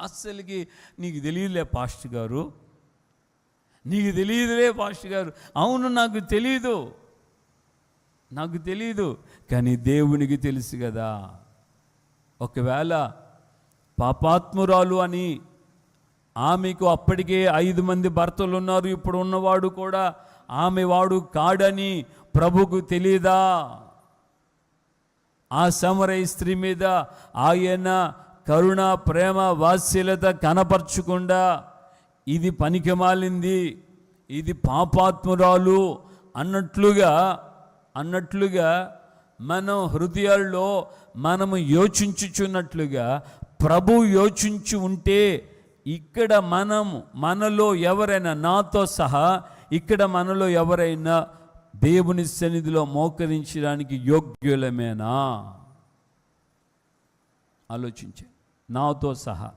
అస్సలకి నీకు తెలియదులే పాస్టర్ గారు, నీకు తెలియదులే పాస్టర్ గారు. అవును, నాకు తెలియదు, కానీ దేవునికి తెలుసు కదా. ఒకవేళ పాపాత్మురాలు అని ఆమెకు అప్పటికే 5 మంది భర్తలు ఉన్నారు, ఇప్పుడు ఉన్నవాడు కూడా ఆమె వాడు కాడని ప్రభుకు తెలియదా? ఆ సమరయ స్త్రీ మీద ఆయన కరుణ, ప్రేమ, వాత్సల్యత కనపరచకుండా ఇది పనికిమాలింది, ఇది పాపాత్మురాలు అన్నట్లుగా మనం హృదయాల్లో మనము యోచించుచున్నట్లుగా ప్రభు యోచించి ఉంటే, ఇక్కడ మనలో ఎవరైనా, నాతో సహా ఇక్కడ మనలో ఎవరైనా దేవుని సన్నిధిలో మోకరించడానికి యోగ్యులమేనా? ఆలోచించే, నాతో సహా.